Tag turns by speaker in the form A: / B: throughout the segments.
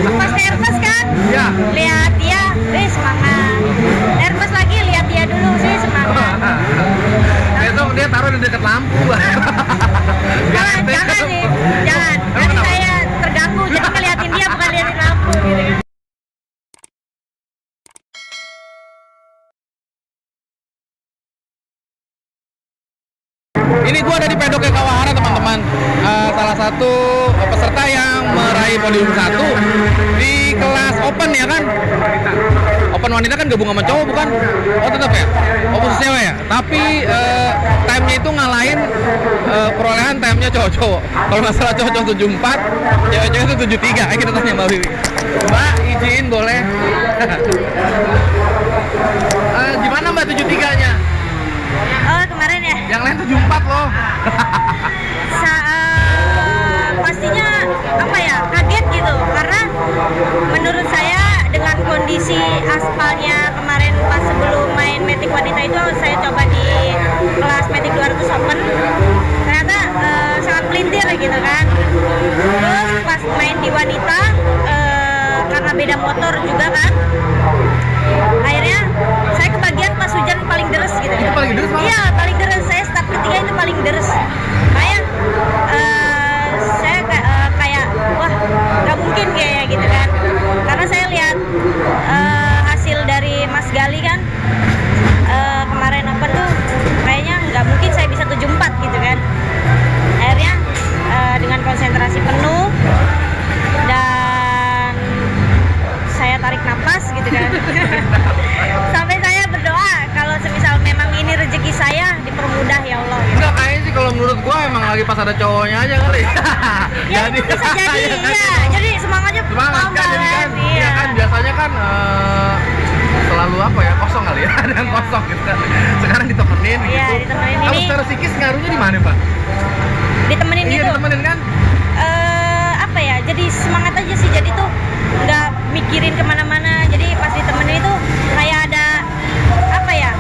A: Pas nervous kan?
B: Ya.
A: Lihat dia, semangat. Nervous lagi, lihat dia dulu sih semangat.
B: Itu dia taruh di dekat lampu.
A: Jangan sih, jangan. Nanti saya terganggu, jadi ngeliatin dia bukan liatin lampu gitu kan.
B: Ini gua ada di Pedoknya Kawahara, teman-teman. Salah satu peserta yang meraih podium 1 di kelas open ya kan? Open wanita kan gabung sama cowok bukan? Oh tetap ya? Oh khusus cewek ya? Tapi time-nya itu ngalahin perolehan time-nya cowok-cowok. Kalau nggak salah cowok-cowok 74, cewek-cewek itu 73. Kita tanya Mbak Wiwi. Mbak, izin boleh? Gimana Mbak 73-nya?
A: Oh kemarin ya?
B: Yang lain 74 loh.
A: Pastinya apa ya, kaget gitu karena menurut saya dengan kondisi aspalnya kemarin pas sebelum main Matic wanita itu saya coba di kelas Matic 200 Open, ternyata sangat pelintir gitu kan. Terus pas main di wanita karena beda motor juga kan, akhirnya saya kebagian pas hujan paling deres gitu.
B: Itu paling deres malah?
A: Iya paling deres, saya start ketiga itu paling deres. Kayak saya kayak wah nggak mungkin kayak gitu kan, karena saya lihat hasil dari Mas Gali kan kemarin open tuh kayaknya nggak mungkin saya bisa 74 gitu kan. Akhirnya dengan konsentrasi penuh dan saya tarik napas gitu kan. Sampai saya berdoa kalau semisal memang ini rezeki saya dipermudah ya Allah gitu.
B: Enggak, kayaknya sih kalau menurut gua emang lagi pas ada cowoknya aja kali.
A: Ya itu bisa jadi, iya. Jadi semangatnya
B: semangat kan, jadi kan,
A: iya.
B: ya kan biasanya kan selalu apa ya, kosong kali ya, ada yang kosong gitu kan. Sekarang ditemenin gitu.
A: Iya, ditemenin
B: Kalau
A: ini.
B: secara psikis ngaruhnya di mana, Pak?
A: Ditemenin
B: Iya,
A: gitu.
B: ditemenin kan?
A: Apa ya? Jadi semangat aja sih. Jadi tuh nggak mikirin kemana-mana. Jadi pas ditemenin itu kayak ada apa ya?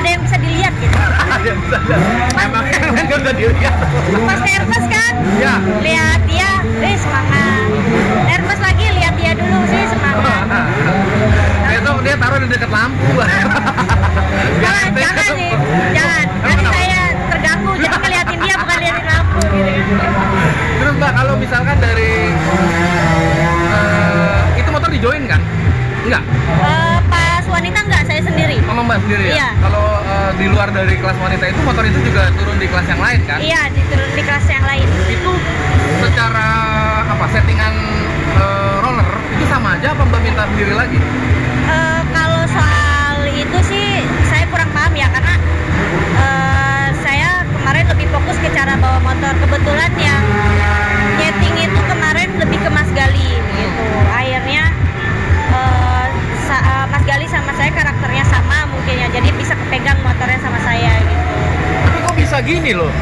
A: Ada yang bisa dilihat gitu.
B: Ada yang bisa lihat. Emang yang lain nggak bisa dilihat.
A: Pas nervous kan?
B: Ya.
A: Lihat dia, semangat. Nervous lagi, lihat dia dulu sih semangat.
B: Itu dia taruh di dekat lampu.
A: Jangan sih, jangan. Nanti saya terganggu, jadi ngeliatin dia bukan liatin lampu gitu kan.
B: Terus Mbak, kalau misalkan dari itu motor di join kan? Enggak?
A: Pas wanita enggak, saya sendiri.
B: Sama Mbak sendiri ya?
A: Iya.
B: Kalau di luar dari kelas wanita itu motor itu juga turun di kelas yang lain kan?
A: Iya, diturun di kelas yang lain.
B: Itu secara apa settingan roller itu sama aja apa Mbak minta sendiri lagi?
A: Kalau soal itu sih saya kurang paham ya, karena saya kemarin lebih fokus ke cara bawa motor. Kebetulan yang nyeting itu kemarin lebih ke Mas Gali gitu. Akhirnya Mas Gali sama saya karakternya sama mungkin ya, jadi bisa kepegang motornya sama saya gitu.
B: Tapi kok bisa gini loh?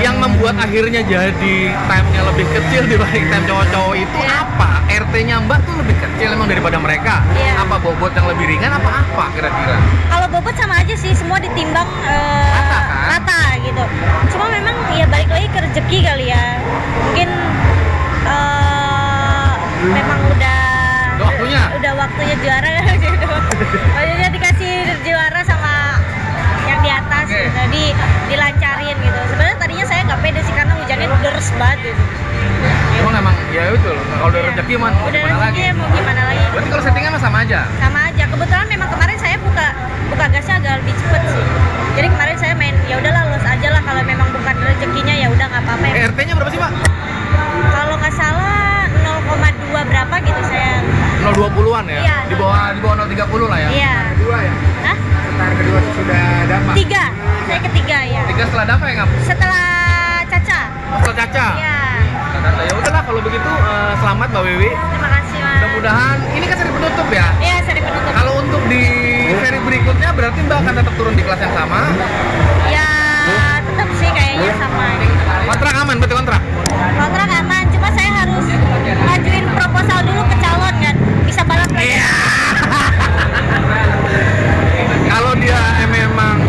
B: Yang membuat akhirnya jadi time-nya lebih kecil dibanding time cowok-cowok itu apa? RT-nya Mbak tuh lebih kecil emang daripada mereka?
A: Iya.
B: Apa bobot yang lebih ringan apa kira-kira?
A: Kalau bobot sama aja sih, semua ditimbang
B: Rata, kan?
A: rata gitu. Cuma memang ya balik lagi ke rezeki kali ya. Mungkin memang udah waktunya juara gitu. Maksudnya dikasih juara sama yang di atas
B: Oke.
A: gitu, dilancarin gitu. Sebenarnya tadinya saya nggak pede sih karena hujannya deres banget gitu.
B: Emang emang ya itu loh, kalau udah
A: Iya.
B: rezeki man, mau
A: Udah
B: gimana
A: rezeki
B: lagi?
A: ya, mau gimana lagi.
B: Berarti kalau settingan mah sama aja?
A: Sama aja. Kebetulan memang kemarin saya buka gasnya agak lebih cepet sih. Jadi kemarin saya main ya udahlah los aja lah, kalau memang bukan rezekinya ya udah nggak apa-apa ya.
B: RT-nya berapa sih Pak?
A: Kalau nggak salah 0,2 berapa gitu saya.
B: 020-an ya?
A: Iya,
B: Di bawah 030 lah ya?
A: Iya.
B: Kedua ya?
A: Hah?
B: Setar kedua sudah dapat?
A: 3. Saya ketiga ya.
B: 3 setelah dapat ya nggak?
A: Setelah Caca.
B: Setelah Caca?
A: Iya.
B: Ya udahlah kalau begitu selamat Mbak Wiwi.
A: Terima kasih Mas.
B: Mudah-mudahan ini kan seri penutup ya.
A: Iya, seri penutup.
B: Kalau untuk di seri berikutnya berarti Mbak akan tetap turun di kelas yang sama.
A: Ya tetap sih kayaknya sama.
B: Kontrak aman, betul kontrak?
A: Kontrak aman, cuma saya harus ngajuin proposal dulu ke calon kan. Bisa balap lagi.
B: Iya. Kalau dia memang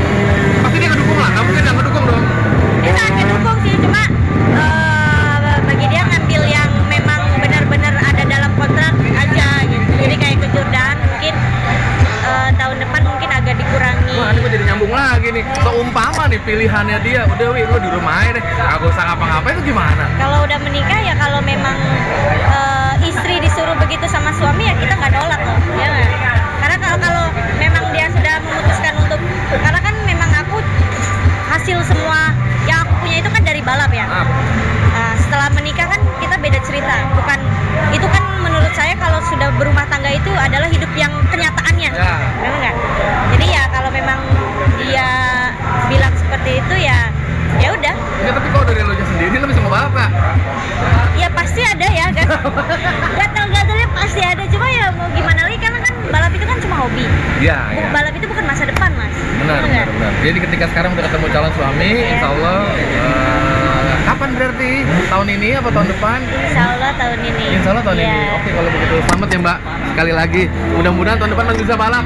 B: pasti dia ngedukung lah, nggak mungkin nggak ngedukung dong.
A: Dia sangat ngedukung sih, cuma bagi dia ngambil yang memang benar-benar ada
B: pilihannya dia, udah Wi, lu di rumah aja deh, nggak usah ngapa-ngapain, itu gimana?
A: Kalau udah menikah ya kalau memang istri disuruh begitu sama suami ya kita nggak nolak loh, ya nggak? Karena kalau memang dia sudah memutuskan untuk, karena kan memang aku hasil semua yang aku punya itu kan dari balap ya. Setelah menikah kan kita beda cerita, bukan itu kan menurut saya kalau sudah berumah tangga itu adalah hidup yang kenyataannya, benar nggak? Jadi ya kalau memang dia bilang seperti itu ya udah.
B: Ya tapi kalau dari lo sendiri lo bisa mau balap nggak?
A: Ya pasti ada ya, gatal-gatalnya pasti ada, cuma ya mau gimana lagi karena kan balap itu kan cuma hobi.
B: Iya.
A: Balap itu bukan masa depan, Mas.
B: Benar. Jadi ketika sekarang udah ketemu calon suami, insya Allah kapan berarti? Tahun ini apa tahun depan?
A: Insya Allah tahun ini.
B: Insya Allah tahun ini. Oke, kalau begitu selamat ya Mbak. Sekali lagi, mudah-mudahan tahun depan masih bisa balap.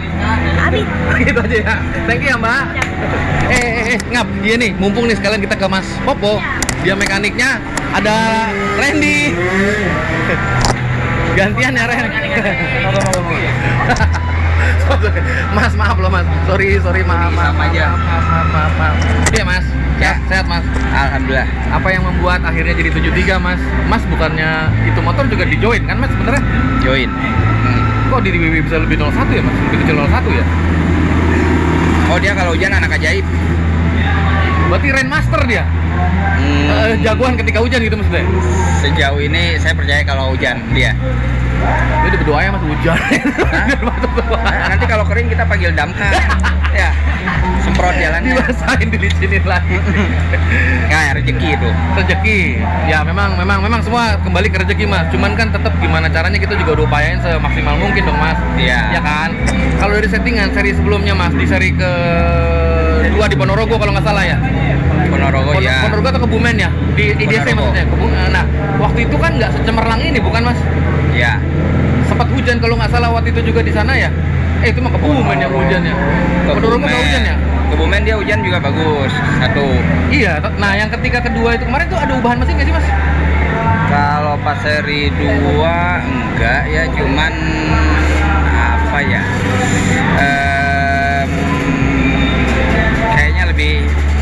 A: Amin.
B: Gitu aja ya. Thank you ya Mbak. Ngap, iya nih, mumpung nih sekalian kita ke Mas Popo. Dia mekaniknya, ada Randy. Gantian ya Ren. Mas, maaf loh Mas. Sorry, maaf aja. Maaf. Iya Mas. Ya, sehat Mas.
C: Alhamdulillah.
B: Apa yang membuat akhirnya jadi 73 Mas? Mas bukannya itu motor juga di join kan Mas sebenarnya?
C: Join.
B: Kok di WW bisa lebih 01 ya Mas? Lebih kecil 01 ya?
C: Oh, dia kalau hujan anak ajaib.
B: Berarti Rainmaster dia? Jagoan ketika hujan gitu maksudnya?
C: Sejauh ini saya percaya kalau hujan dia.
B: Dia udah berdoa ya Mas hujan.
C: Nanti kalau kering kita panggil damkar. Ya. Semprot jalannya.
B: Dibasahin, dilicinin lagi.
C: Nah, rezeki itu.
B: Rezeki. Ya memang semua kembali ke rezeki Mas. Cuman kan tetap gimana caranya kita juga udah upayain semaksimal mungkin dong Mas.
C: Iya.
B: Ya kan? Kalau dari settingan seri sebelumnya Mas, di seri ke 2 di Ponorogo kalau nggak salah ya.
C: Ponorogo ya.
B: Ponorogo atau Kebumen ya? Di IDC maksudnya. Nah, waktu itu kan nggak secemerlang ini bukan Mas?
C: Ya.
B: Sempat hujan kalau nggak salah waktu itu juga di sana ya. Itu mah Kebumen yang hujannya. Ponorogo nggak hujan ya?
C: Kebumen dia hujan juga bagus. Satu.
B: Iya. Nah, yang ketika kedua itu kemarin tuh ada ubahan mesin nggak sih Mas?
C: Kalau pas seri 2 enggak ya, cuman apa ya? Kayaknya lebih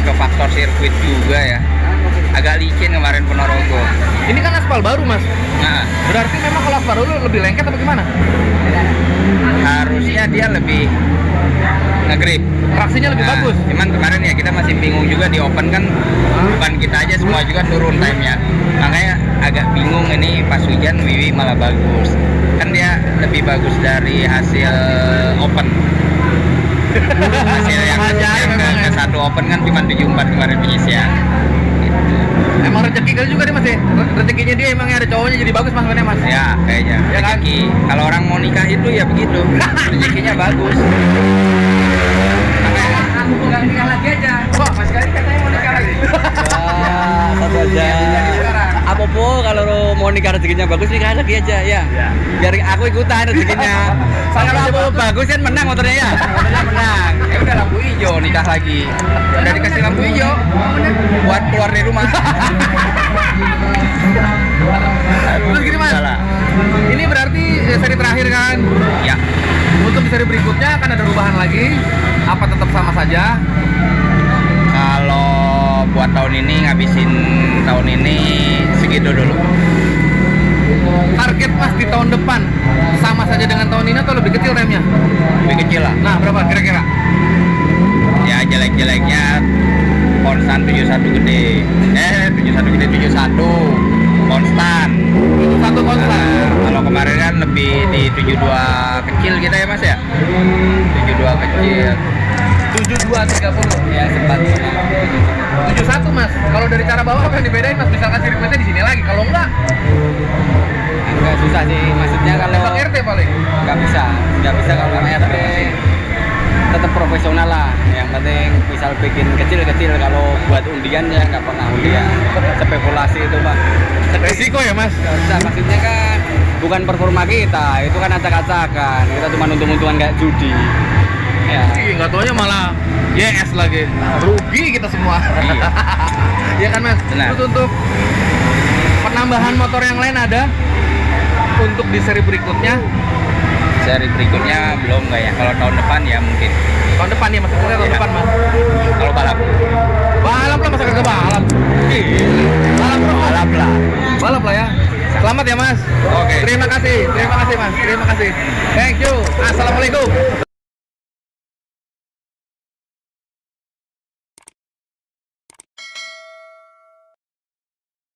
C: ke faktor sirkuit juga ya. Agak licin kemarin Ponorogo.
B: Ini kan aspal baru Mas.
C: Nah,
B: Berarti memang kalau aspal baru lebih lengket atau gimana?
C: harusnya dia lebih ngegrip.
B: Traksinya lebih bagus.
C: Cuman kemarin ya kita masih bingung juga di open kan, bukan kita aja semua juga turun time-nya. Makanya agak bingung ini pas hujan Wiwi malah bagus. Kan dia lebih bagus dari hasil open. Hasil yang ke satu open kan cuma 74 kemarin penyisian.
B: Emang rezeki kali juga nih Mas ya? Rezekinya dia emang ada cowoknya jadi bagus Mas sebenarnya Mas.
C: Ya kayaknya
B: Ya kan?
C: rezeki. Kalau orang mau nikah itu ya begitu. Rezekinya bagus. Makanya aku nggak nikah lagi aja.
B: Wah,
C: Mas Kali katanya mau nikah lagi.
D: Satu aja. Apa-apa kalau mau nikah rezekinya bagus nikah lagi aja ya. Biar aku ikutan rezekinya. Kalau aku bagus kan menang motornya ya. Motornya menang.
C: Ya udah lampu hijau nikah lagi. Udah dikasih lampu hijau buat keluar dari rumah.
B: Terus gini Mas,
C: Salah.
B: ini berarti seri terakhir kan?
C: Ya.
B: Untuk di seri berikutnya akan ada perubahan lagi? Apa tetap sama saja?
C: Kalau buat tahun ini ngabisin tahun ini segitu dulu.
B: Target Mas di tahun depan sama saja dengan tahun ini atau lebih kecil remnya?
C: Lebih kecil lah.
B: Nah, berapa kira-kira?
C: Ya jelek-jeleknya konstan 71 gede. 71 gede 71 konstan.
B: Satu konstan.
C: Kalau kemarin kan lebih di 72 kecil kita ya Mas ya. 72 kecil.
B: 7230.
C: Ya sempat.
B: 71 Mas. Kalau dari cara bawa apa yang dibedain Mas? Misalkan sirkuitnya di sini lagi. Kalau enggak,
D: Agak susah sih maksudnya kalau
B: tembak RT paling.
D: nggak bisa kalau RT tetap profesional lah. Yang penting misal bikin kecil-kecil, kalau buat undian ya nggak pernah undian. Spekulasi itu Pak.
B: Resiko ya Mas.
D: Nggak usah, maksudnya kan bukan performa kita, itu kan acak-acakan. Kita cuma untung-untungan kayak judi. Ya.
B: Nggak taunya malah YS lagi. Rugi kita semua.
C: Iya.
B: Iya kan Mas?
C: Benar.
B: Terus untuk penambahan motor yang lain ada? Untuk di seri berikutnya?
C: Seri berikutnya belum nggak ya. Kalau tahun depan ya mungkin.
B: Tahun depan ya Mas? Tahun
C: Iya.
B: depan Mas?
C: Kalau balap.
B: masa kagak balap? Balap lah ya. Selamat ya Mas.
C: Oke.
B: Terima kasih Mas. Terima kasih. Thank you. Assalamualaikum.